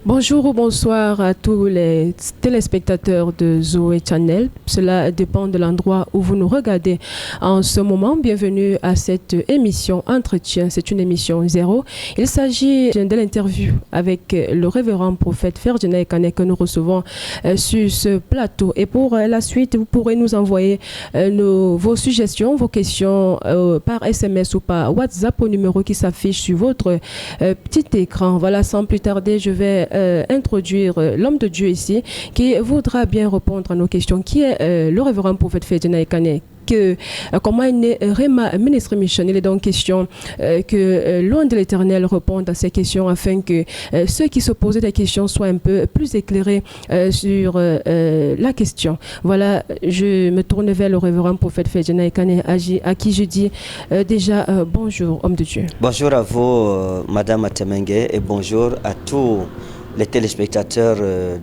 Bonjour ou bonsoir à tous les téléspectateurs de Zoé Channel. Cela dépend de l'endroit où vous nous regardez en ce moment. Bienvenue à cette émission Entretien. C'est une émission zéro. Il s'agit de l'interview avec le révérend prophète Ferdinand Ekane que nous recevons sur ce plateau. Et pour la suite, vous pourrez nous envoyer vos suggestions, vos questions par SMS ou par WhatsApp au numéro qui s'affiche sur votre petit écran. Voilà, sans plus tarder, je vais introduire l'homme de Dieu ici qui voudra bien répondre à nos questions, qui est le révérend prophète Ferdinand Ekane. Comment est né Rema Ministry Mission. Il est donc question que l'homme de l'Éternel réponde à ces questions afin que ceux qui se posaient des questions soient un peu plus éclairés sur la question. Voilà, je me tourne vers le révérend prophète Ferdinand Ekane à qui je dis déjà bonjour, homme de Dieu. Bonjour à vous, Madame Atemengue, et bonjour à tous les téléspectateurs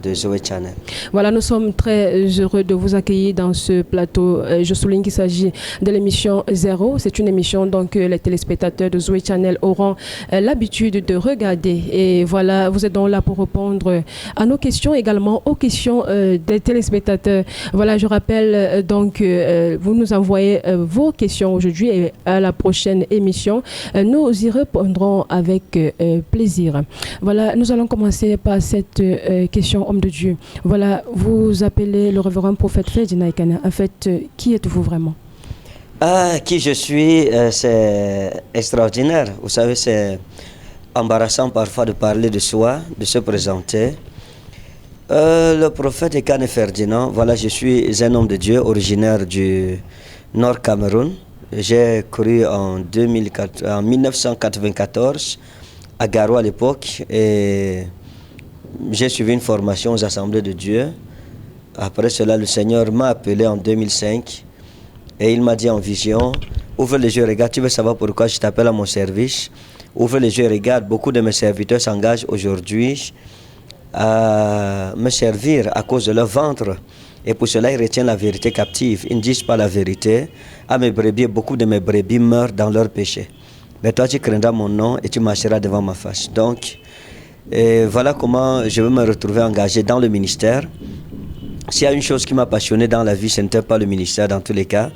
de Zoé Channel. Voilà, nous sommes très heureux de vous accueillir dans ce plateau. Je souligne qu'il s'agit de l'émission Zéro. C'est une émission donc les téléspectateurs de Zoé Channel auront l'habitude de regarder. Et voilà, vous êtes donc là pour répondre à nos questions, également aux questions des téléspectateurs. Voilà, je rappelle donc vous nous envoyez vos questions aujourd'hui et à la prochaine émission, nous y répondrons avec plaisir. Voilà, nous allons commencer par cette question, homme de Dieu. Voilà, vous appelez le révérend prophète Ferdinand Ekane. En fait, qui êtes-vous vraiment? Qui je suis, c'est extraordinaire. Vous savez, c'est embarrassant parfois de parler de soi, de se présenter. Le prophète Ekane Ferdinand, voilà, je suis un homme de Dieu originaire du Nord Cameroun. J'ai couru en 1994 à Garo à l'époque et j'ai suivi une formation aux Assemblées de Dieu. Après cela, le Seigneur m'a appelé en 2005 et il m'a dit en vision, ouvre les yeux, regarde, tu veux savoir pourquoi je t'appelle à mon service. Ouvre les yeux, regarde, beaucoup de mes serviteurs s'engagent aujourd'hui à me servir à cause de leur ventre. Et pour cela, ils retiennent la vérité captive. Ils ne disent pas la vérité à mes brebis. Beaucoup de mes brebis meurent dans leur péché. Mais toi, tu craindras mon nom et tu marcheras devant ma face. Donc, et voilà comment je veux me retrouver engagé dans le ministère. S'il y a une chose qui m'a passionné dans la vie, ce n'était pas le ministère dans tous les cas.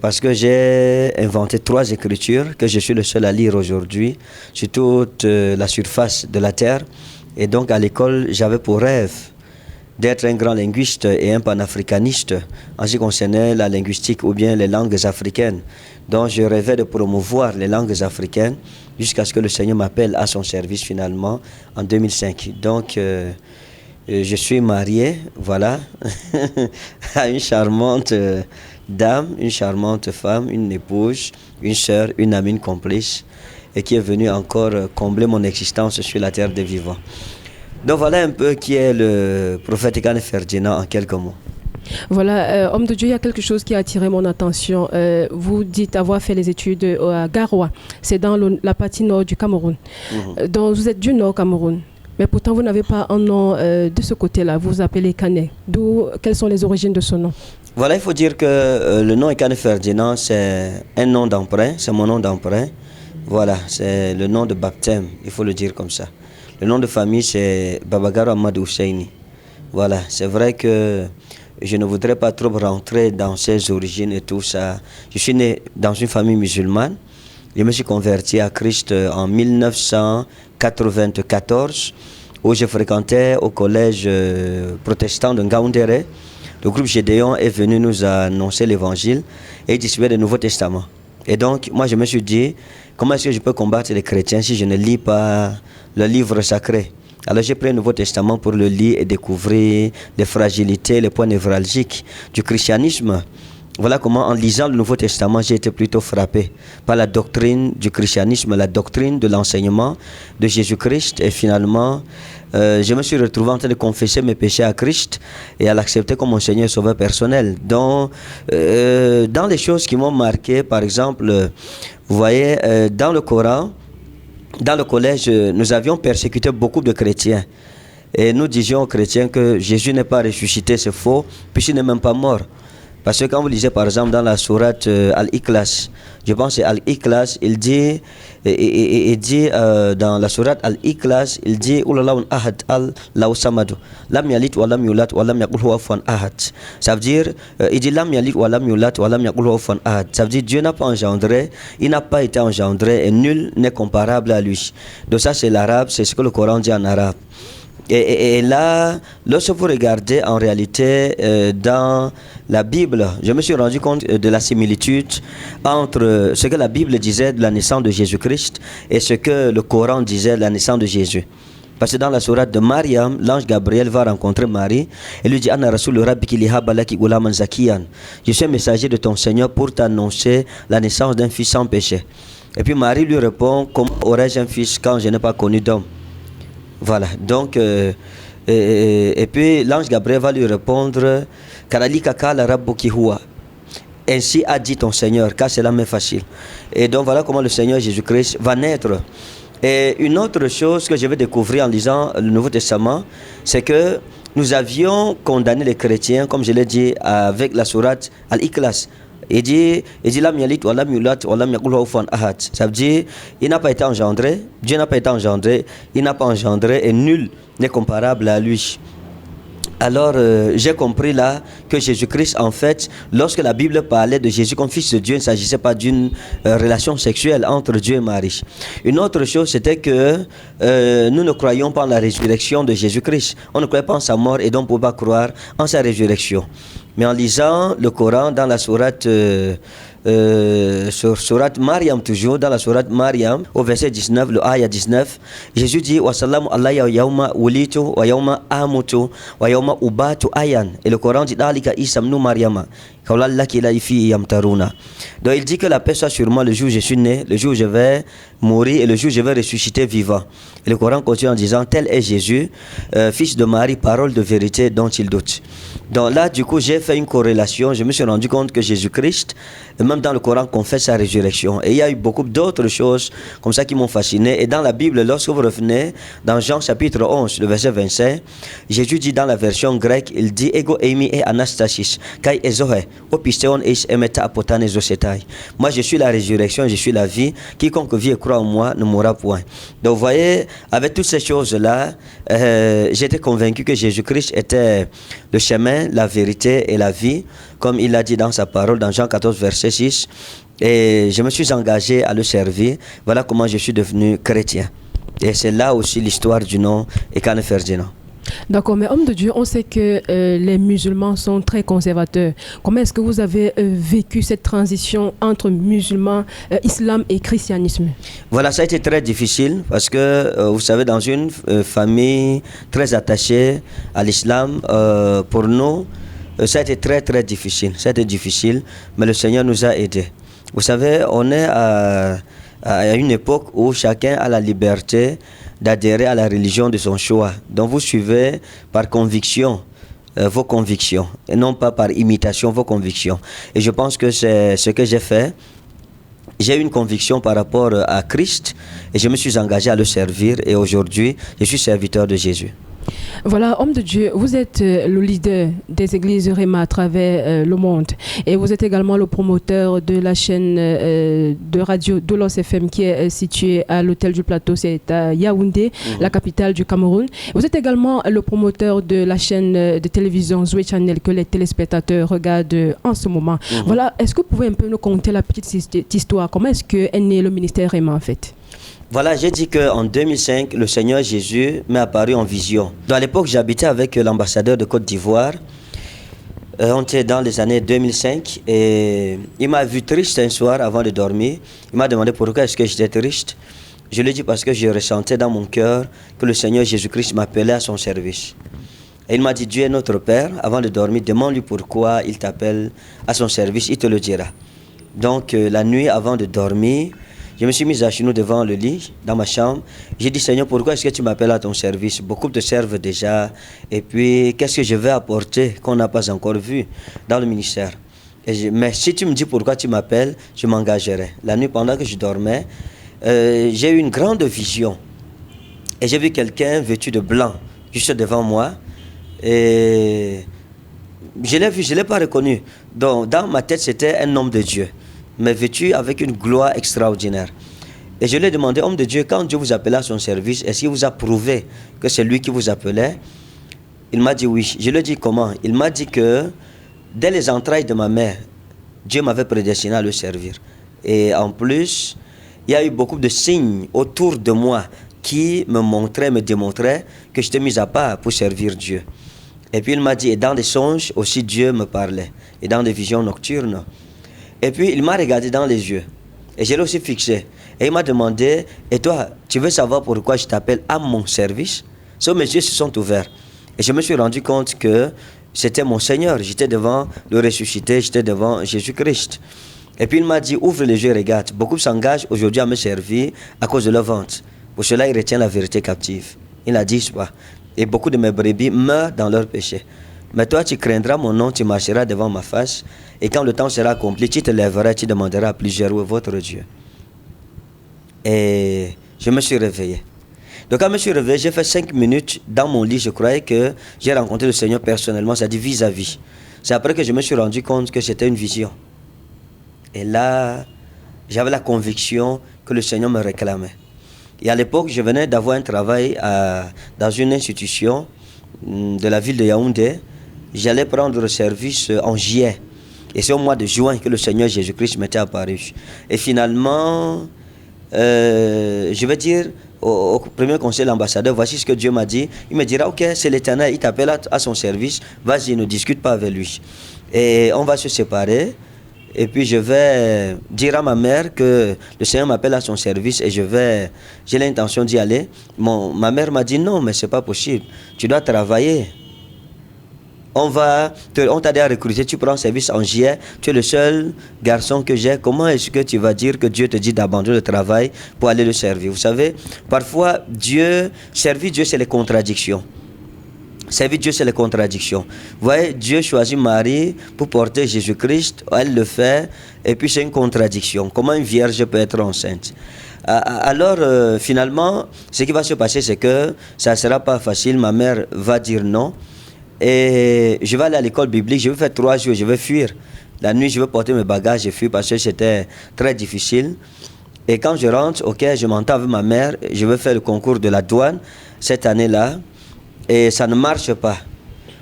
Parce que j'ai inventé 3 écritures que je suis le seul à lire aujourd'hui sur toute la surface de la terre. Et donc à l'école, j'avais pour rêve d'être un grand linguiste et un panafricaniste en ce qui concernait la linguistique ou bien les langues africaines. Donc je rêvais de promouvoir les langues africaines jusqu'à ce que le Seigneur m'appelle à son service finalement en 2005. Donc je suis marié, voilà, à une charmante dame, une charmante femme, une épouse, une sœur, une amie, une complice, et qui est venue encore combler mon existence sur la terre des vivants. Donc voilà un peu qui est le prophète Ekane Ferdinand en quelques mots. Voilà, homme de Dieu, il y a quelque chose qui a attiré mon attention. Vous dites avoir fait les études à Garoua, c'est dans la partie nord du Cameroun. Donc vous êtes du nord Cameroun, mais pourtant vous n'avez pas un nom de ce côté-là, vous vous appelez Ekane. Quelles sont les origines de ce nom? Voilà, il faut dire que le nom Ekane Ferdinand, c'est un nom d'emprunt, c'est mon nom d'emprunt. Voilà, c'est le nom de baptême, il faut le dire comme ça. Le nom de famille, c'est Babagaro Amadou Husseini. Voilà, c'est vrai que je ne voudrais pas trop rentrer dans ses origines et tout ça. Je suis né dans une famille musulmane. Je me suis converti à Christ en 1994, où je fréquentais au collège protestant de Ngaoundéré. Le groupe Gédéon est venu nous annoncer l'évangile et distribuer le Nouveau Testament. Et donc, moi, je me suis dit, comment est-ce que je peux combattre les chrétiens si je ne lis pas le livre sacré? Alors j'ai pris le Nouveau Testament pour le lire et découvrir les fragilités, les points névralgiques du christianisme. Voilà comment, en lisant le Nouveau Testament, j'ai été plutôt frappé par la doctrine du christianisme, la doctrine de l'enseignement de Jésus-Christ. Et finalement, je me suis retrouvé en train de confesser mes péchés à Christ et à l'accepter comme mon Seigneur et Sauveur personnel. Donc, dans les choses qui m'ont marqué, par exemple, vous voyez, dans le Coran, dans le collège, nous avions persécuté beaucoup de chrétiens. Et nous disions aux chrétiens que Jésus n'est pas ressuscité, c'est faux, puisqu'il n'est même pas mort. Parce que quand vous lisez par exemple dans la sourate Al-Ikhlas, je pense que c'est Al-Ikhlas, il dit, il dit dans la sourate Al-Ikhlas, il dit Ulalaun ahad al-law samadu, lam yalit wa lam yulat wa lam yakul huwa kufuwan ahad. Ça veut dire, il dit lam yalit wa lam yulat wa lam yakul huwa kufuwan ahad. Ça veut dire Dieu n'a pas engendré, il n'a pas été engendré et nul n'est comparable à lui. Donc ça c'est l'arabe, c'est ce que le Coran dit en arabe. Et là, lorsque vous regardez en réalité dans la Bible, je me suis rendu compte de la similitude entre ce que la Bible disait de la naissance de Jésus-Christ et ce que le Coran disait de la naissance de Jésus. Parce que dans la sourate de Mariam, l'ange Gabriel va rencontrer Marie et lui dit Anna Rasul Rabbiki lihaba laki gulaman zakiyan. Je suis un messager de ton Seigneur pour t'annoncer la naissance d'un fils sans péché. Et puis Marie lui répond comment aurais-je un fils quand je n'ai pas connu d'homme? Voilà, donc, et puis l'ange Gabriel va lui répondre ainsi a dit ton Seigneur, car cela m'est facile. Et donc voilà comment le Seigneur Jésus-Christ va naître. Et une autre chose que je vais découvrir en lisant le Nouveau Testament, c'est que nous avions condamné les chrétiens, comme je l'ai dit, avec la sourate Al-Ikhlas. Il dit lam yalit wa lam yulat wa lam yakul huwa kufuwan ahad. Ça veut dire il n'a pas été engendré, Dieu n'a pas été engendré, il n'a pas engendré et nul n'est comparable à lui. Alors j'ai compris là que Jésus-Christ en fait, lorsque la Bible parlait de Jésus comme fils de Dieu, il ne s'agissait pas d'une relation sexuelle entre Dieu et Marie. Une autre chose c'était que nous ne croyons pas en la résurrection de Jésus-Christ. On ne croyait pas en sa mort et donc on ne pouvait pas croire en sa résurrection. Mais en lisant le Coran dans la sourate sourate Mariam, toujours dans la sourate Mariam, au verset 19, le ayah 19, Jésus dit wa sallamu alayya yawma wulitu wa yawma amutu wa yawma ubatu ayan. Et le Coran dit dalika Isa ibn Maryama. Donc il dit que la paix soit sur moi le jour où je suis né, le jour où je vais mourir et le jour où je vais ressusciter vivant. Et le Coran continue en disant tel est Jésus, fils de Marie, parole de vérité dont il doute. Donc là du coup j'ai fait une corrélation, je me suis rendu compte que Jésus-Christ, même dans le Coran, confesse sa résurrection. Et il y a eu beaucoup d'autres choses comme ça qui m'ont fasciné. Et dans la Bible, lorsque vous revenez dans Jean chapitre 11, le verset 25, Jésus dit dans la version grecque, il dit ego eimi e anastasis kai ezohe. Moi je suis la résurrection, je suis la vie, quiconque vit et croit en moi ne mourra point. Donc vous voyez, avec toutes ces choses là j'étais convaincu que Jésus-Christ était le chemin, la vérité et la vie, comme il l'a dit dans sa parole dans Jean 14 verset 6, et je me suis engagé à le servir. Voilà comment je suis devenu chrétien, et c'est là aussi l'histoire du nom Ekane Ferdinand. D'accord, mais homme de Dieu, on sait que les musulmans sont très conservateurs. Comment est-ce que vous avez vécu cette transition entre musulmans, islam et christianisme? Voilà, ça a été très difficile parce que, vous savez, dans une famille très attachée à l'islam, pour nous, ça a été très très difficile. Ça a été difficile, mais le Seigneur nous a aidés. Vous savez, on est à une époque où chacun a la liberté d'adhérer à la religion de son choix. Donc vous suivez par conviction vos convictions et non pas par imitation vos convictions. Et je pense que c'est ce que j'ai fait. J'ai une conviction par rapport à Christ et je me suis engagé à le servir, et aujourd'hui je suis serviteur de Jésus. Voilà, homme de Dieu, vous êtes le leader des églises Réma à travers le monde, et vous êtes également le promoteur de la chaîne de radio Doulos FM qui est située à l'hôtel du Plateau, c'est à Yaoundé, la capitale du Cameroun. Vous êtes également le promoteur de la chaîne de télévision Zoé Channel que les téléspectateurs regardent en ce moment. Voilà, est-ce que vous pouvez un peu nous conter la petite histoire? Comment est-ce qu'est né le ministère Réma en fait? Voilà, j'ai dit qu'en 2005, le Seigneur Jésus m'est apparu en vision. Donc à l'époque, j'habitais avec l'ambassadeur de Côte d'Ivoire. On était dans les années 2005 et il m'a vu triste un soir avant de dormir. Il m'a demandé pourquoi est-ce que j'étais triste. Je lui ai dit parce que je ressentais dans mon cœur que le Seigneur Jésus-Christ m'appelait à son service. Et il m'a dit, Dieu est notre Père. Avant de dormir, demande-lui pourquoi il t'appelle à son service, il te le dira. Donc la nuit avant de dormir, je me suis mis à genoux devant le lit, dans ma chambre. J'ai dit, Seigneur, pourquoi est-ce que tu m'appelles à ton service? Beaucoup te servent déjà. Et puis, qu'est-ce que je vais apporter qu'on n'a pas encore vu dans le ministère? Mais si tu me dis pourquoi tu m'appelles, je m'engagerai. La nuit, pendant que je dormais, j'ai eu une grande vision. Et j'ai vu quelqu'un vêtu de blanc, juste devant moi. Et Je l'ai vu, je ne l'ai pas reconnu. Donc, dans ma tête, c'était un homme de Dieu, mais vêtu avec une gloire extraordinaire. Et je lui ai demandé, homme de Dieu, quand Dieu vous appelait à son service, est-ce qu'il vous a prouvé que c'est lui qui vous appelait? Il m'a dit oui. Je lui ai dit comment? Il m'a dit que dès les entrailles de ma mère, Dieu m'avait prédestiné à le servir. Et en plus, il y a eu beaucoup de signes autour de moi qui me montraient, me démontraient que j'étais mis à part pour servir Dieu. Et puis il m'a dit, et dans des songes aussi Dieu me parlait, et dans des visions nocturnes. Et puis il m'a regardé dans les yeux, et je l'ai aussi fixé. Et il m'a demandé, et toi, tu veux savoir pourquoi je t'appelle à mon service? Mes yeux se sont ouverts. Et je me suis rendu compte que c'était mon Seigneur. J'étais devant le ressuscité, j'étais devant Jésus-Christ. Et puis il m'a dit, ouvre les yeux et regarde. Beaucoup s'engagent aujourd'hui à me servir à cause de leur vente. Pour cela, ils retiennent la vérité captive. Ils ne la disent pas. Et beaucoup de mes brebis meurent dans leur péché. Mais toi, tu craindras mon nom, tu marcheras devant ma face. Et quand le temps sera accompli, tu te lèveras, tu demanderas à plusieurs, où est votre Dieu? Et je me suis réveillé. Donc quand je me suis réveillé, j'ai fait 5 minutes dans mon lit. Je croyais que j'ai rencontré le Seigneur personnellement, c'est-à-dire vis-à-vis. C'est après que je me suis rendu compte que c'était une vision. Et là, j'avais la conviction que le Seigneur me réclamait. Et à l'époque, je venais d'avoir un travail dans une institution de la ville de Yaoundé. J'allais prendre le service en juillet. Et c'est au mois de juin que le Seigneur Jésus-Christ m'était apparu. Et finalement, je vais dire au premier conseil de l'ambassadeur, voici ce que Dieu m'a dit. Il me dira, ok, c'est l'Éternel, il t'appelle à son service, vas-y, ne discute pas avec lui. Et on va se séparer. Et puis je vais dire à ma mère que le Seigneur m'appelle à son service et j'ai l'intention d'y aller. Ma mère m'a dit non, mais c'est pas possible. Tu dois travailler. On t'a déjà recruté, tu prends service en juillet, tu es le seul garçon que j'ai. Comment est-ce que tu vas dire que Dieu te dit d'abandonner le travail pour aller le servir? Vous savez, parfois, servir Dieu, c'est les contradictions. Servir Dieu, c'est les contradictions. Vous voyez, Dieu choisit Marie pour porter Jésus-Christ, elle le fait, et puis c'est une contradiction. Comment une vierge peut être enceinte? Alors, finalement, ce qui va se passer, c'est que ça ne sera pas facile. Ma mère va dire non. Et je vais aller à l'école biblique, je vais faire 3 jours, je vais fuir. La nuit, je vais porter mes bagages et fuir parce que c'était très difficile. Et quand je rentre, ok, je m'entends avec ma mère, je vais faire le concours de la douane cette année-là. Et ça ne marche pas.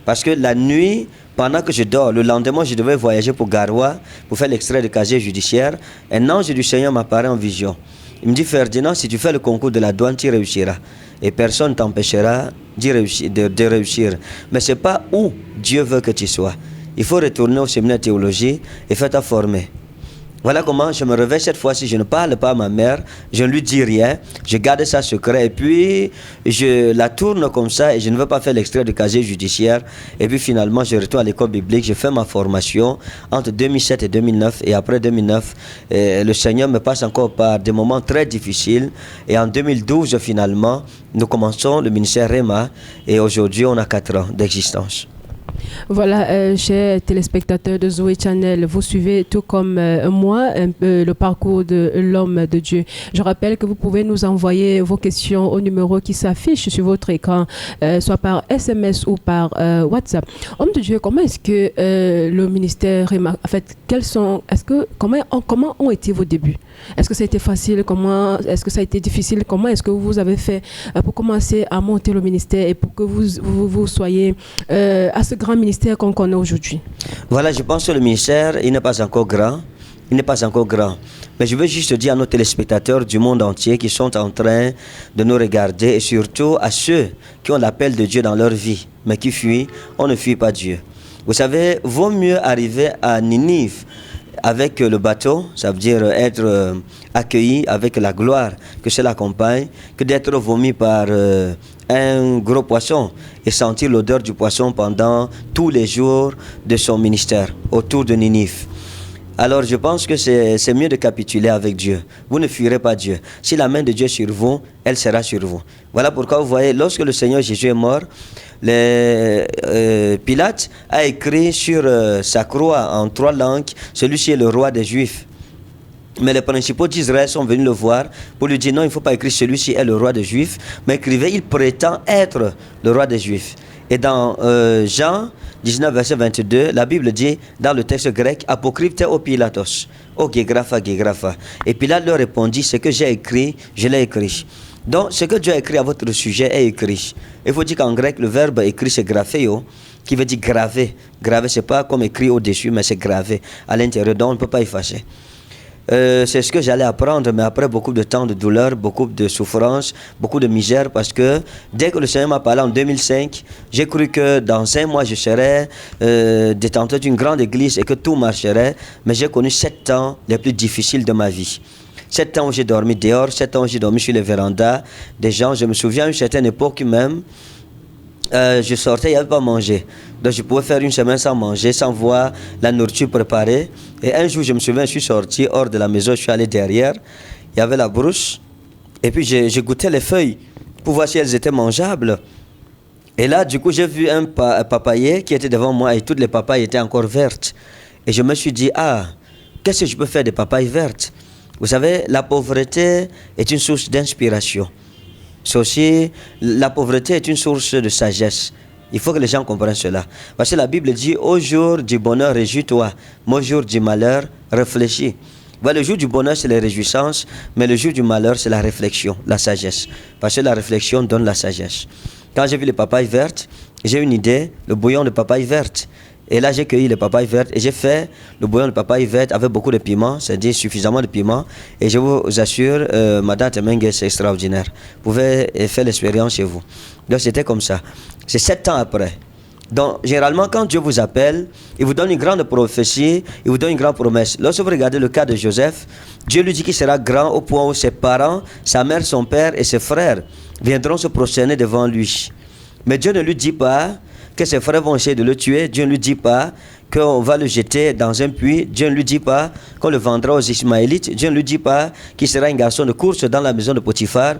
Parce que la nuit, pendant que je dors, le lendemain, je devais voyager pour Garoua pour faire l'extrait de casier judiciaire. Un ange du Seigneur m'apparaît en vision. Il me dit, Ferdinand, si tu fais le concours de la douane, tu réussiras. Et personne ne t'empêchera de réussir. Mais ce n'est pas où Dieu veut que tu sois. Il faut retourner au séminaire de théologie et faire ta former. Voilà comment je me réveille cette fois-ci. Je ne parle pas à ma mère, je ne lui dis rien, je garde ça secret et puis je la tourne comme ça et je ne veux pas faire l'extrait de casier judiciaire. Et puis finalement, je retourne à l'école biblique, je fais ma formation entre 2007 et 2009 et après 2009, le Seigneur me passe encore par des moments très difficiles et en 2012, finalement, nous commençons le ministère Réma et aujourd'hui, on a 4 ans d'existence. Voilà, chers téléspectateurs de Zoé Channel, vous suivez tout comme moi un peu le parcours de l'homme de Dieu. Je rappelle que vous pouvez nous envoyer vos questions au numéro qui s'affiche sur votre écran, soit par SMS ou par WhatsApp. Homme de Dieu, comment est-ce que le ministère, en fait, comment ont été vos débuts? Est-ce que ça a été facile? Est-ce que ça a été difficile? Comment est-ce que vous avez fait pour commencer à monter le ministère et pour que vous soyez à ce grand ministère qu'on connaît aujourd'hui? Voilà, je pense que le ministère, il n'est pas encore grand. Il n'est pas encore grand. Mais je veux juste dire à nos téléspectateurs du monde entier qui sont en train de nous regarder et surtout à ceux qui ont l'appel de Dieu dans leur vie, mais qui fuient, on ne fuit pas Dieu. Vous savez, vaut mieux arriver à Ninive avec le bateau, ça veut dire être accueilli avec la gloire que cela accompagne, que d'être vomi par un gros poisson et sentir l'odeur du poisson pendant tous les jours de son ministère autour de Ninive. Alors je pense que c'est mieux de capituler avec Dieu. Vous ne fuirez pas Dieu. Si la main de Dieu est sur vous, elle sera sur vous. Voilà pourquoi vous voyez, lorsque le Seigneur Jésus est mort, Pilate a écrit sur sa croix en 3 langues, celui-ci est le roi des Juifs. Mais les principaux d'Israël sont venus le voir pour lui dire non, il ne faut pas écrire celui-ci est le roi des Juifs, mais écrivez, il prétend être le roi des Juifs. Et dans Jean 19, verset 22, la Bible dit, dans le texte grec, apocryphe au Pilatos, au Gegrapha, Gegrapha. Et Pilate leur répondit, ce que j'ai écrit, je l'ai écrit. Donc, ce que Dieu a écrit à votre sujet est écrit. Il faut dire qu'en grec, le verbe écrit, c'est graphéo, qui veut dire graver. Graver, c'est pas comme écrit au-dessus, mais c'est gravé à l'intérieur, donc on ne peut pas effacer. C'est ce que j'allais apprendre, mais après beaucoup de temps de douleur, beaucoup de souffrance, beaucoup de misère, parce que dès que le Seigneur m'a parlé en 2005, j'ai cru que dans 5 mois je serais détenteur d'une grande église et que tout marcherait, mais j'ai connu 7 ans les plus difficiles de ma vie. 7 ans où j'ai dormi dehors, 7 ans où j'ai dormi sur les vérandas des gens. Je me souviens à une certaine époque même, je sortais, il n'y avait pas à manger. Donc je pouvais faire une semaine sans manger, sans voir la nourriture préparée. Et un jour, je me souviens, je suis sorti hors de la maison, je suis allé derrière. Il y avait la brousse. Et puis j'ai goûté les feuilles pour voir si elles étaient mangeables. Et là, du coup, j'ai vu un papayer qui était devant moi et toutes les papayes étaient encore vertes. Et je me suis dit, qu'est-ce que je peux faire des papayes vertes? Vous savez, la pauvreté est une source d'inspiration. C'est aussi, la pauvreté est une source de sagesse. Il faut que les gens comprennent cela. Parce que la Bible dit, au jour du bonheur, réjouis-toi. Mais au jour du malheur, réfléchis. Voilà, le jour du bonheur, c'est les réjouissances. Mais le jour du malheur, c'est la réflexion, la sagesse. Parce que la réflexion donne la sagesse. Quand j'ai vu les papayes vertes, j'ai une idée, le bouillon de papaye verte. Et là, j'ai cueilli les papayes vertes et j'ai fait le bouillon de papaye verte avec beaucoup de piment, c'est-à-dire suffisamment de piment. Et je vous assure, Madame Temengue, c'est extraordinaire. Vous pouvez faire l'expérience chez vous. Donc, c'était comme ça. C'est 7 ans après. Donc, généralement, quand Dieu vous appelle, il vous donne une grande prophétie, il vous donne une grande promesse. Lorsque vous regardez le cas de Joseph, Dieu lui dit qu'il sera grand au point où ses parents, sa mère, son père et ses frères viendront se prosterner devant lui. Mais Dieu ne lui dit pas que ses frères vont essayer de le tuer. Dieu ne lui dit pas qu'on va le jeter dans un puits. Dieu ne lui dit pas qu'on le vendra aux Ismaélites. Dieu ne lui dit pas qu'il sera un garçon de course dans la maison de Potiphar.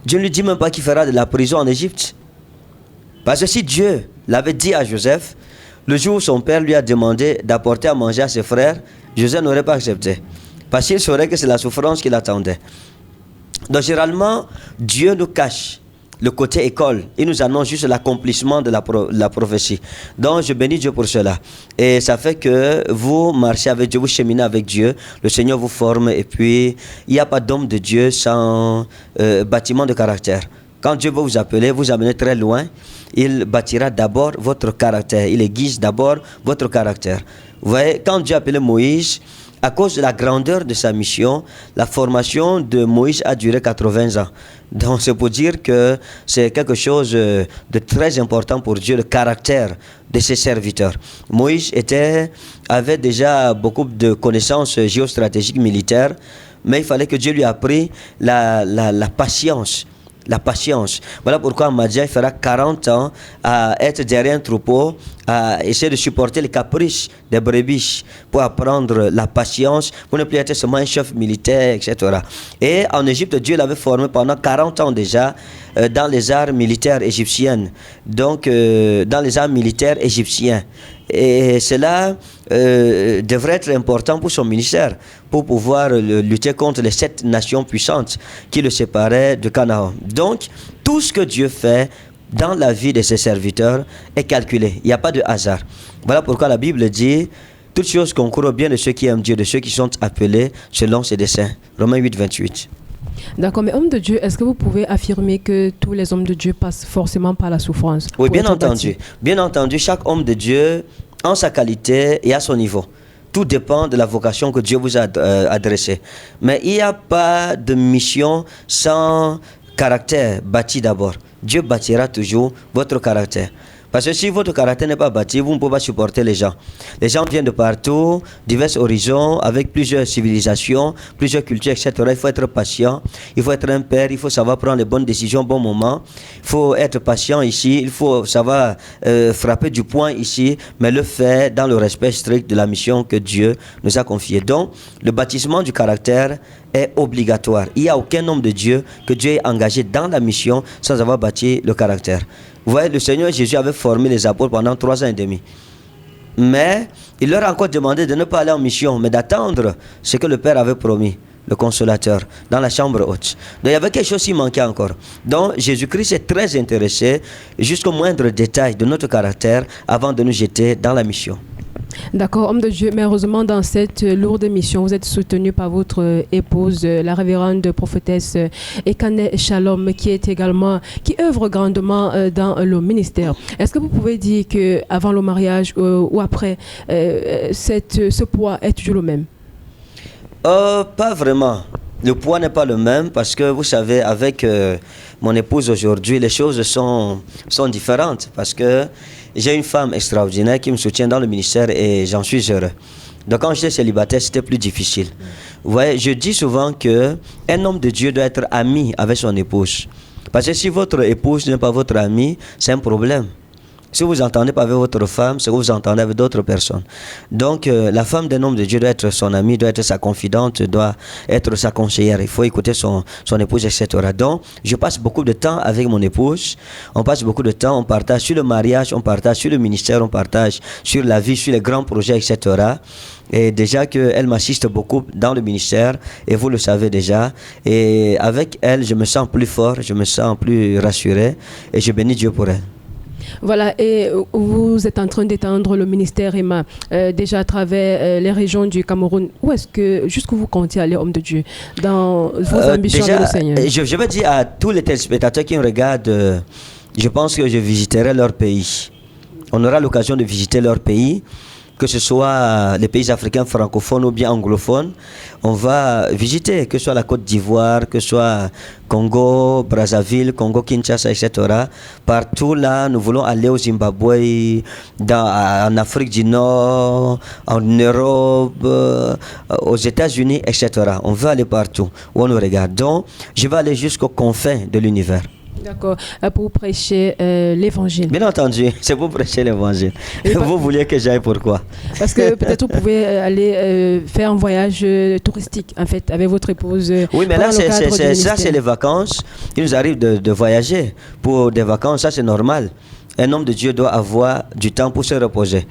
Dieu ne lui dit même pas qu'il fera de la prison en Égypte. Parce que si Dieu l'avait dit à Joseph, le jour où son père lui a demandé d'apporter à manger à ses frères, Joseph n'aurait pas accepté. Parce qu'il saurait que c'est la souffrance qui l'attendait. Donc généralement, Dieu nous cache le côté école. Il nous annonce juste l'accomplissement de la prophétie. Donc je bénis Dieu pour cela. Et ça fait que vous marchez avec Dieu, vous cheminez avec Dieu. Le Seigneur vous forme et puis il n'y a pas d'homme de Dieu sans bâtiment de caractère. Quand Dieu va vous appeler, vous amener très loin, il bâtira d'abord votre caractère. Il aiguise d'abord votre caractère. Vous voyez, quand Dieu a appelé Moïse, à cause de la grandeur de sa mission, la formation de Moïse a duré 80 ans. Donc c'est pour dire que c'est quelque chose de très important pour Dieu, le caractère de ses serviteurs. Moïse avait déjà beaucoup de connaissances géostratégiques militaires, mais il fallait que Dieu lui apprenne la patience. La patience. Voilà pourquoi Madian fera 40 ans à être derrière un troupeau, à essayer de supporter les caprices des brebis, pour apprendre la patience, pour ne plus être seulement un chef militaire, etc. Et en Égypte, Dieu l'avait formé pendant 40 ans déjà dans les arts militaires égyptiennes. Donc, dans les arts militaires égyptiens. Et cela devrait être important pour son ministère, pour pouvoir lutter contre les 7 nations puissantes qui le séparaient de Canaan. Donc, tout ce que Dieu fait dans la vie de ses serviteurs est calculé. Il n'y a pas de hasard. Voilà pourquoi la Bible dit « Toutes choses concourent au bien de ceux qui aiment Dieu, de ceux qui sont appelés selon ses desseins. » Romains 8, 28. D'accord, mais homme de Dieu, est-ce que vous pouvez affirmer que tous les hommes de Dieu passent forcément par la souffrance? Oui, bien entendu. Bien entendu, chaque homme de Dieu, en sa qualité et à son niveau. Tout dépend de la vocation que Dieu vous a adressée. Mais il n'y a pas de mission sans caractère bâti d'abord. Dieu bâtira toujours votre caractère. Parce que si votre caractère n'est pas bâti, vous ne pouvez pas supporter les gens. Les gens viennent de partout, divers horizons, avec plusieurs civilisations, plusieurs cultures, etc. Il faut être patient, il faut être un père, il faut savoir prendre les bonnes décisions au bon moment. Il faut être patient ici, il faut savoir frapper du poing ici, mais le faire dans le respect strict de la mission que Dieu nous a confiée. Donc, le bâtissement du caractère est obligatoire. Il n'y a aucun homme de Dieu que Dieu ait engagé dans la mission sans avoir bâti le caractère. Vous voyez, le Seigneur Jésus avait formé les apôtres pendant 3 ans et demi. Mais il leur a encore demandé de ne pas aller en mission, mais d'attendre ce que le Père avait promis. le consolateur, dans la chambre haute. Donc il y avait quelque chose qui manquait encore. Donc Jésus-Christ est très intéressé jusqu'au moindre détail de notre caractère avant de nous jeter dans la mission. D'accord, homme de Dieu, mais heureusement dans cette lourde mission, vous êtes soutenu par votre épouse, la révérende prophétesse Ekane Shalom, qui œuvre grandement dans le ministère. Est-ce que vous pouvez dire que avant le mariage ou après, ce poids est toujours le même? Pas vraiment. Le poids n'est pas le même parce que vous savez, avec mon épouse aujourd'hui, les choses sont différentes parce que j'ai une femme extraordinaire qui me soutient dans le ministère et j'en suis heureux. Donc quand j'étais célibataire, c'était plus difficile. Vous voyez, je dis souvent qu'un homme de Dieu doit être ami avec son épouse. Parce que si votre épouse n'est pas votre ami, c'est un problème. Si vous entendez pas avec votre femme, c'est que vous entendez avec d'autres personnes. Donc, la femme d'un homme de Dieu doit être son amie, doit être sa confidente, doit être sa conseillère. Il faut écouter son épouse, etc. Donc, je passe beaucoup de temps avec mon épouse. On passe beaucoup de temps, on partage sur le mariage, on partage sur le ministère, on partage sur la vie, sur les grands projets, etc. Et déjà qu'elle m'assiste beaucoup dans le ministère, et vous le savez déjà. Et avec elle, je me sens plus fort, je me sens plus rassuré, et je bénis Dieu pour elle. Voilà, et vous êtes en train d'étendre le ministère EMA déjà à travers les régions du Cameroun. Jusqu'où vous comptez aller, homme de Dieu, dans vos ambitions déjà, avec le Seigneur? Je veux dire à tous les téléspectateurs qui me regardent, je pense que je visiterai leur pays. On aura l'occasion de visiter leur pays, que ce soit les pays africains francophones ou bien anglophones. On va visiter, que ce soit la Côte d'Ivoire, que ce soit Congo, Brazzaville, Congo, Kinshasa, etc. Partout là, nous voulons aller au Zimbabwe, en Afrique du Nord, en Europe, aux États-Unis, etc. On veut aller partout où on nous regarde. Donc, je vais aller jusqu'aux confins de l'univers. D'accord, pour prêcher l'évangile. Bien entendu, c'est pour prêcher l'évangile. Vous vouliez que j'aille pourquoi? Parce que peut-être vous pouvez aller faire un voyage touristique, en fait, avec votre épouse. Oui, mais là, ça, c'est les vacances. Il nous arrive de voyager pour des vacances, ça c'est normal. Un homme de Dieu doit avoir du temps pour se reposer.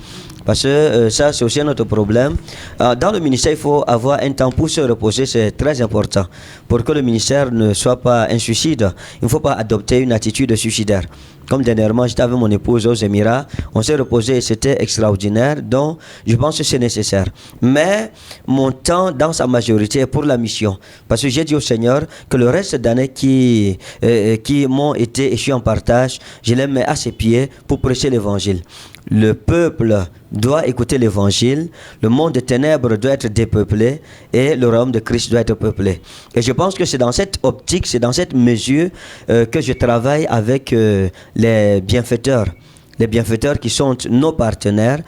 Parce que ça, c'est aussi notre problème. Dans le ministère, il faut avoir un temps pour se reposer, c'est très important. Pour que le ministère ne soit pas un suicide, il ne faut pas adopter une attitude suicidaire. Comme dernièrement, j'étais avec mon épouse aux Émirats, on s'est reposé et c'était extraordinaire, donc je pense que c'est nécessaire. Mais mon temps, dans sa majorité, est pour la mission. Parce que j'ai dit au Seigneur que le reste d'années qui m'ont été et je suis en partage, je les mets à ses pieds pour prêcher l'évangile. Le peuple doit écouter l'évangile, le monde des ténèbres doit être dépeuplé et le royaume de Christ doit être peuplé. Et je pense que c'est dans cette optique, c'est dans cette mesure que je travaille avec les bienfaiteurs. Les bienfaiteurs qui sont nos partenaires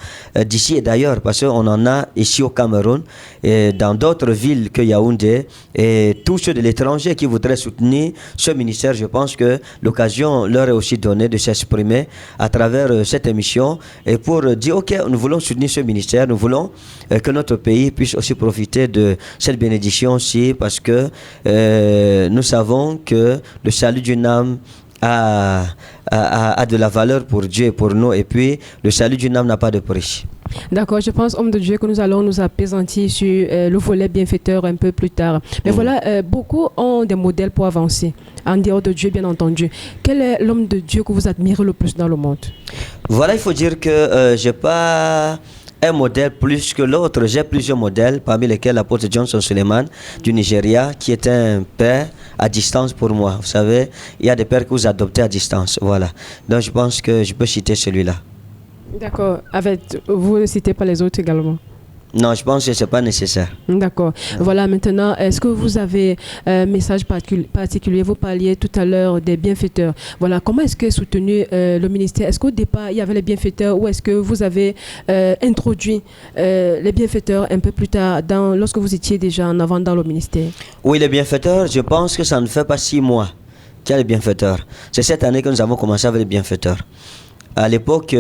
d'ici et d'ailleurs, parce qu'on en a ici au Cameroun et dans d'autres villes que Yaoundé, et tous ceux de l'étranger qui voudraient soutenir ce ministère. Je pense que l'occasion leur est aussi donnée de s'exprimer à travers cette émission et pour dire ok, nous voulons soutenir ce ministère, nous voulons que notre pays puisse aussi profiter de cette bénédiction-ci, parce que nous savons que le salut d'une âme a de la valeur pour Dieu et pour nous, et puis le salut d'une âme n'a pas de prix. D'accord, je pense, homme de Dieu, que nous allons nous apaisantir sur le volet bienfaiteur un peu plus tard. Mais voilà, beaucoup ont des modèles pour avancer, en dehors de Dieu, bien entendu. Quel est l'homme de Dieu que vous admirez le plus dans le monde? Voilà, il faut dire que je n'ai pas un modèle plus que l'autre. J'ai plusieurs modèles, parmi lesquels l'apôtre Johnson Suleiman du Nigeria, qui est un père à distance pour moi. Vous savez, il y a des pères que vous adoptez à distance. Voilà. Donc je pense que je peux citer celui-là. D'accord. Vous ne citez pas les autres également? Non, je pense que ce n'est pas nécessaire. D'accord. Voilà, maintenant, est-ce que vous avez un message particulier? Vous parliez tout à l'heure des bienfaiteurs. Voilà, comment est-ce que est soutenu le ministère? Est-ce qu'au départ, il y avait les bienfaiteurs, ou est-ce que vous avez introduit les bienfaiteurs un peu plus tard, lorsque vous étiez déjà en avant dans le ministère? Oui, les bienfaiteurs, je pense que ça ne fait pas 6 mois qu'il y a les bienfaiteurs. C'est cette année que nous avons commencé avec les bienfaiteurs. À l'époque,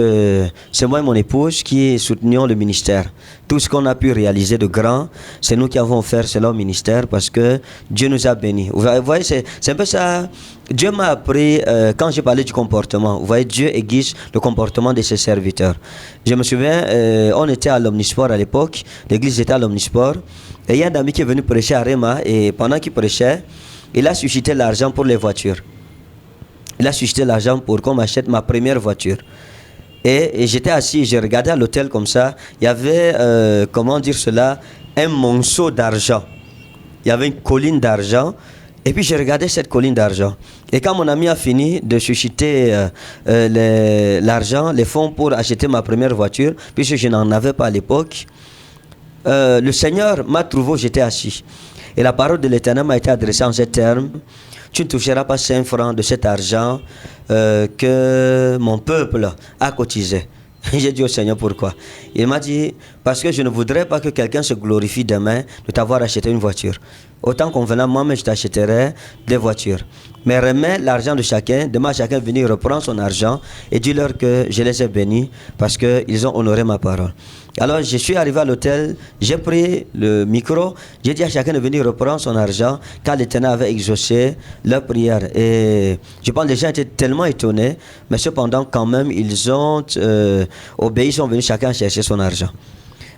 c'est moi et mon épouse qui soutenions le ministère. Tout ce qu'on a pu réaliser de grand, c'est nous qui avons fait cela au ministère parce que Dieu nous a bénis. Vous voyez, c'est un peu ça. Dieu m'a appris, quand j'ai parlé du comportement, vous voyez, Dieu aiguise le comportement de ses serviteurs. Je me souviens, on était à l'Omnisport à l'époque, l'église était à l'Omnisport, et il y a un ami qui est venu prêcher à Réma, et pendant qu'il prêchait, il a suscité l'argent pour les voitures. Il a suscité l'argent pour qu'on m'achète ma première voiture. Et j'étais assis, j'ai regardé à l'hôtel comme ça, il y avait, comment dire cela, un monceau d'argent. Il y avait une colline d'argent. Et puis j'ai regardé cette colline d'argent. Et quand mon ami a fini de susciter l'argent, les fonds pour acheter ma première voiture, puisque je n'en avais pas à l'époque, le Seigneur m'a trouvé où j'étais assis. Et la parole de l'Éternel m'a été adressée en ces termes: tu ne toucheras pas 5 francs de cet argent que mon peuple a cotisé. J'ai dit au Seigneur pourquoi. Il m'a dit: parce que je ne voudrais pas que quelqu'un se glorifie demain de t'avoir acheté une voiture. Autant convenant, moi-même je t'achèterai des voitures. Mais remets l'argent de chacun, demande à chacun de venir reprendre son argent et dis-leur que je les ai bénis parce qu'ils ont honoré ma parole. Alors je suis arrivé à l'hôtel, j'ai pris le micro, j'ai dit à chacun de venir reprendre son argent car l'Éternel avait exaucé leur prière. Et je pense que les gens étaient tellement étonnés, mais cependant quand même ils ont obéi, ils sont venus chacun chercher son argent.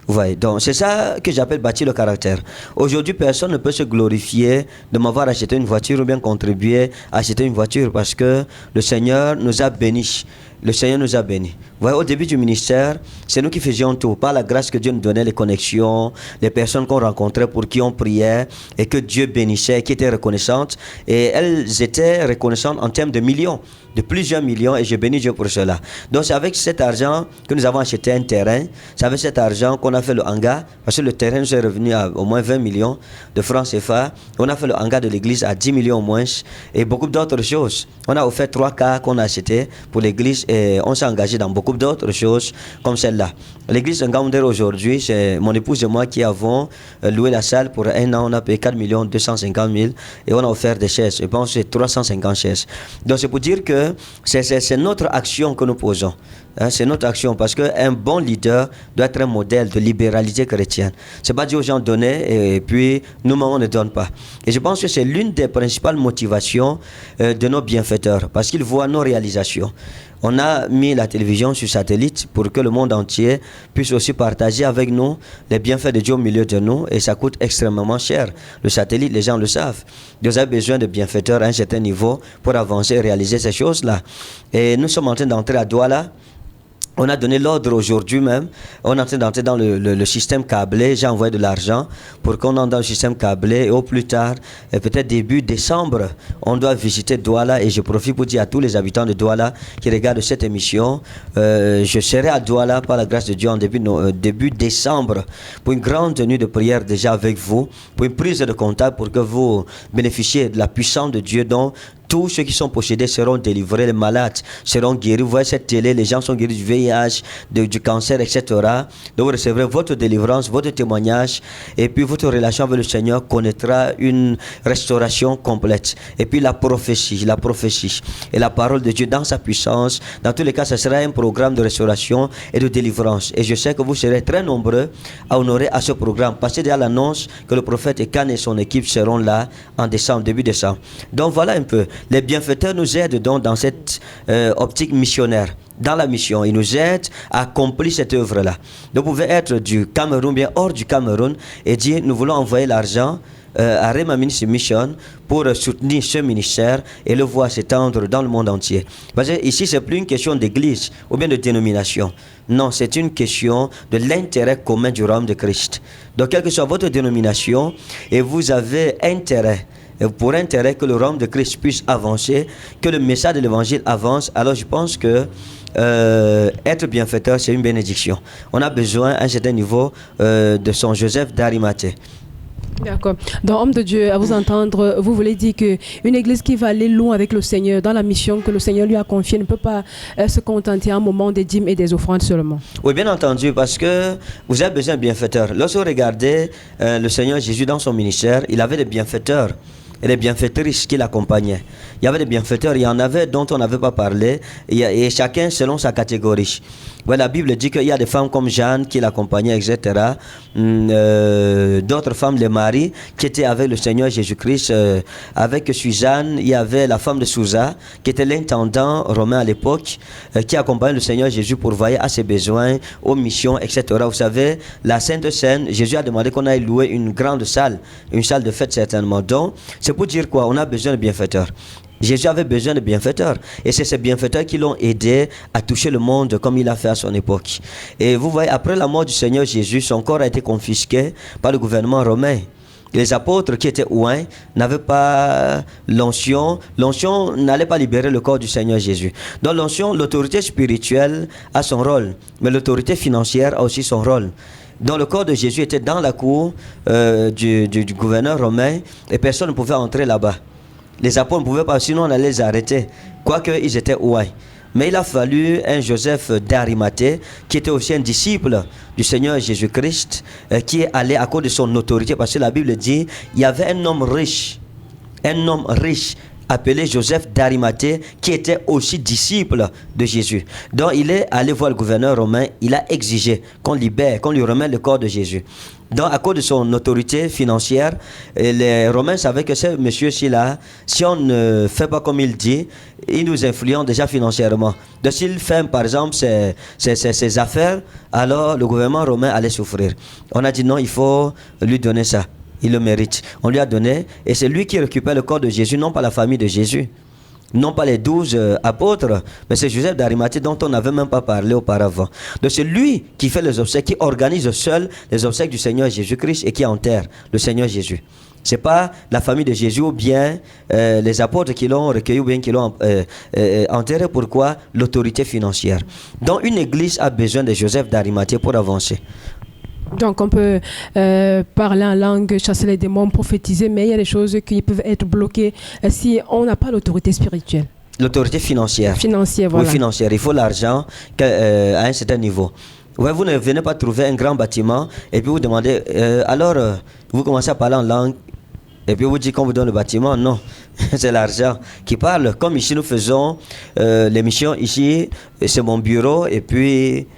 Vous voyez, donc c'est ça que j'appelle bâtir le caractère. Aujourd'hui, personne ne peut se glorifier de m'avoir acheté une voiture ou bien contribuer à acheter une voiture parce que le Seigneur nous a bénis. Le Seigneur nous a bénis. Vous voyez, au début du ministère, c'est nous qui faisions tout. Par la grâce que Dieu nous donnait, les connexions, les personnes qu'on rencontrait pour qui on priait et que Dieu bénissait, qui étaient reconnaissantes. Et elles étaient reconnaissantes en termes de millions, de plusieurs millions, et je bénis Dieu pour cela. Donc c'est avec cet argent que nous avons acheté un terrain. C'est avec cet argent qu'on a fait le hangar, parce que le terrain nous est revenu à au moins 20 millions de francs CFA. On a fait le hangar de l'église à 10 millions au moins, et beaucoup d'autres choses. On a offert 3 cars qu'on a achetés pour l'église, et on s'est engagé dans beaucoup d'autres choses comme celle-là. L'église de Ngaoundéré aujourd'hui, c'est mon épouse et moi qui avons loué la salle pour 1 an. On a payé 4 250 000 et on a offert des chaises. Je pense que c'est 350 chaises. Donc c'est pour dire que c'est notre action que nous posons. C'est notre action parce qu'un bon leader doit être un modèle de libéralité chrétienne. C'est pas dire aux gens de donner et puis nous-mêmes on ne donne pas. Et je pense que c'est l'une des principales motivations de nos bienfaiteurs parce qu'ils voient nos réalisations. On a mis la télévision sur satellite pour que le monde entier puisse aussi partager avec nous les bienfaits de Dieu au milieu de nous et ça coûte extrêmement cher. Le satellite, les gens le savent. Vous avez besoin de bienfaiteurs à un certain niveau pour avancer et réaliser ces choses-là. Et nous sommes en train d'entrer à Douala. On a donné l'ordre aujourd'hui même. On est en train d'entrer dans le système câblé. J'ai envoyé de l'argent pour qu'on entre dans le système câblé. Et au plus tard, peut-être début décembre, on doit visiter Douala. Et je profite pour dire à tous les habitants de Douala qui regardent cette émission, je serai à Douala par la grâce de Dieu en début décembre pour une grande nuit de prière déjà avec vous, pour une prise de contact pour que vous bénéficiez de la puissance de Dieu dont tous ceux qui sont possédés seront délivrés, les malades seront guéris. Vous voyez cette télé, les gens sont guéris du VIH, du cancer, etc. Donc vous recevrez votre délivrance, votre témoignage, et puis votre relation avec le Seigneur connaîtra une restauration complète. Et puis la prophétie et la parole de Dieu dans sa puissance. Dans tous les cas, ce sera un programme de restauration et de délivrance. Et je sais que vous serez très nombreux à honorer à ce programme. Parce qu'il y a l'annonce que le prophète Ekan et son équipe seront là en décembre, début décembre. Donc voilà un peu. Les bienfaiteurs nous aident donc dans cette optique missionnaire. Dans la mission, ils nous aident à accomplir cette œuvre-là. Donc vous pouvez être du Cameroun, bien hors du Cameroun, et dire nous voulons envoyer l'argent à Rema Ministry Mission pour soutenir ce ministère et le voir s'étendre dans le monde entier. Parce que ici, ce n'est plus une question d'église ou bien de dénomination. Non, c'est une question de l'intérêt commun du royaume de Christ. Donc, quelle que soit votre dénomination, et vous avez intérêt, pour intérêt que le royaume de Christ puisse avancer, que le message de l'évangile avance, alors je pense que être bienfaiteur, c'est une bénédiction. On a besoin à un certain niveau de son Joseph d'Arimathée. D'accord. Donc, homme de Dieu, à vous entendre, vous voulez dire qu'une église qui va aller loin avec le Seigneur, dans la mission que le Seigneur lui a confiée, ne peut pas se contenter à un moment des dîmes et des offrandes seulement. Oui, bien entendu, parce que vous avez besoin de bienfaiteurs. Lorsque vous regardez le Seigneur Jésus dans son ministère, il avait des bienfaiteurs. et les bienfaitrices qui l'accompagnaient. Il y avait des bienfaiteurs, il y en avait dont on n'avait pas parlé, et chacun selon sa catégorie. Ouais, la Bible dit qu'il y a des femmes comme Jeanne qui l'accompagnaient, etc. D'autres femmes, les maris, qui étaient avec le Seigneur Jésus-Christ. Avec Suzanne, il y avait la femme de Souza, qui était l'intendant romain à l'époque, qui accompagnait le Seigneur Jésus pour veiller à ses besoins, aux missions, etc. Vous savez, la Sainte Seine, Jésus a demandé qu'on aille louer une grande salle, une salle de fête certainement. Donc, c'est pour dire quoi? On a besoin de bienfaiteurs. Jésus avait besoin de bienfaiteurs. Et c'est ces bienfaiteurs qui l'ont aidé à toucher le monde comme il a fait à son époque. Et vous voyez, après la mort du Seigneur Jésus, son corps a été confisqué par le gouvernement romain. Les apôtres qui étaient ouins n'avaient pas l'onction. L'onction n'allait pas libérer le corps du Seigneur Jésus. Dans l'onction, l'autorité spirituelle a son rôle, mais l'autorité financière a aussi son rôle. Donc le corps de Jésus était dans la cour du gouverneur romain et personne ne pouvait entrer là-bas. Les apôtres ne pouvaient pas, sinon on allait les arrêter, quoique ils étaient ouins. Mais il a fallu un Joseph d'Arimathée, qui était aussi un disciple du Seigneur Jésus-Christ, qui est allé à cause de son autorité, parce que la Bible dit, il y avait un homme riche appelé Joseph d'Arimathée, qui était aussi disciple de Jésus. Donc il est allé voir le gouverneur romain, il a exigé qu'on libère, qu'on lui remette le corps de Jésus. Donc à cause de son autorité financière, les Romains savaient que ce monsieur-ci-là, si on ne fait pas comme il dit, il nous influence déjà financièrement. Donc s'il ferme par exemple ses affaires, alors le gouvernement romain allait souffrir. On a dit non, il faut lui donner ça. Il le mérite. On lui a donné, et c'est lui qui récupère le corps de Jésus, non pas la famille de Jésus, non pas les 12 apôtres, mais c'est Joseph d'Arimathée dont on n'avait même pas parlé auparavant. Donc c'est lui qui fait les obsèques, qui organise seul les obsèques du Seigneur Jésus-Christ et qui enterre le Seigneur Jésus. C'est pas la famille de Jésus ou bien les apôtres qui l'ont recueilli ou bien qui l'ont enterré. Pourquoi? L'autorité financière. Donc une église a besoin de Joseph d'Arimathée pour avancer. Donc on peut parler en langue, chasser les démons, prophétiser, mais il y a des choses qui peuvent être bloquées si on n'a pas l'autorité spirituelle. L'autorité financière. Financière, voilà. Oui, financière. Il faut l'argent à un certain niveau. Ouais, vous ne venez pas trouver un grand bâtiment et puis vous demandez, vous commencez à parler en langue et puis vous dites qu'on vous donne le bâtiment. Non, c'est l'argent qui parle. Comme ici nous faisons l'émission, ici c'est mon bureau et puis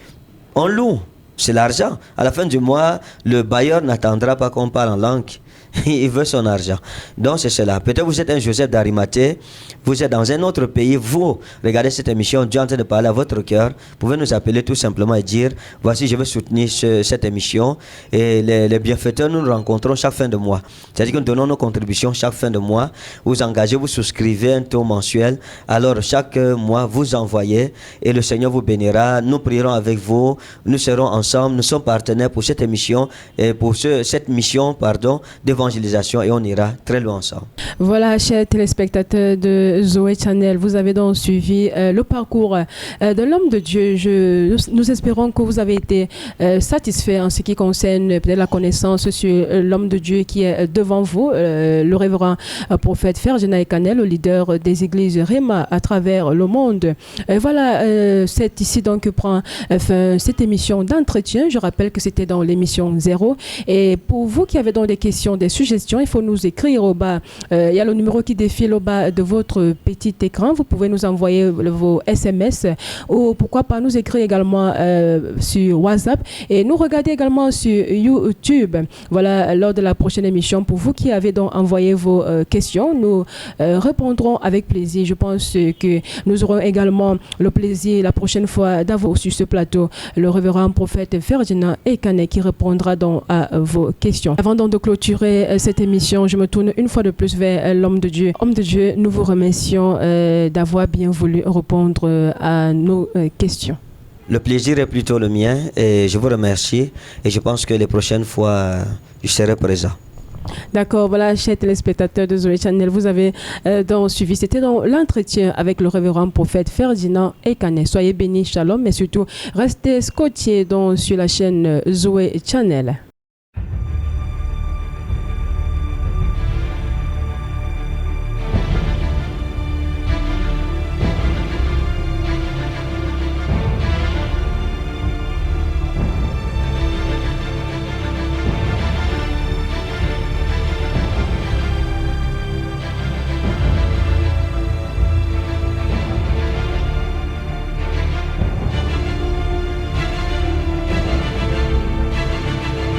on loue. C'est l'argent. À la fin du mois, le bailleur n'attendra pas qu'on parle en langue. Il veut son argent. Donc c'est cela. Peut-être vous êtes un Joseph d'Arimathée, vous êtes dans un autre pays, vous regardez cette émission, Dieu est en train de parler à votre cœur, vous pouvez nous appeler tout simplement et dire, voici je veux soutenir cette émission, et les bienfaiteurs nous rencontrons chaque fin de mois. C'est-à-dire que nous donnons nos contributions chaque fin de mois, vous engagez, vous souscrivez un taux mensuel, alors chaque mois vous envoyez et le Seigneur vous bénira, nous prierons avec vous, nous serons ensemble, nous sommes partenaires pour cette émission et pour cette mission, d'évangélisation, et on ira très loin ensemble. Voilà, chers téléspectateurs de Zoé Channel, vous avez donc suivi le parcours de l'homme de Dieu. Nous espérons que vous avez été satisfaits en ce qui concerne peut-être la connaissance sur l'homme de Dieu qui est devant vous, le révérend prophète Ferdinand Ekanel, le leader des églises Réma à travers le monde. Voilà, c'est ici donc que prend fin cette émission d'entretien. Je rappelle que c'était dans l'émission 0. Et pour vous qui avez donc des questions, des suggestions, il faut nous écrire au bas. Il y a le numéro qui défile au bas de votre petit écran. Vous pouvez nous envoyer vos SMS ou pourquoi pas nous écrire également sur WhatsApp et nous regarder également sur YouTube. Voilà, lors de la prochaine émission, pour vous qui avez donc envoyé vos questions, nous répondrons avec plaisir. Je pense que nous aurons également le plaisir la prochaine fois d'avoir sur ce plateau le révérend prophète Ferdinand Ekanel qui répondra donc à vos questions. Avant donc de clôturer cette émission, je me tourne une fois de plus vers l'homme de Dieu. Homme de Dieu, nous vous remercions d'avoir bien voulu répondre à nos questions. Le plaisir est plutôt le mien et je vous remercie et je pense que les prochaines fois, je serai présent. D'accord, voilà, chers téléspectateurs de Zoé Channel, vous avez donc suivi, c'était dans l'entretien avec le révérend prophète Ferdinand Ekanel. Soyez bénis, shalom, mais surtout, restez scotchés sur la chaîne Zoé Channel.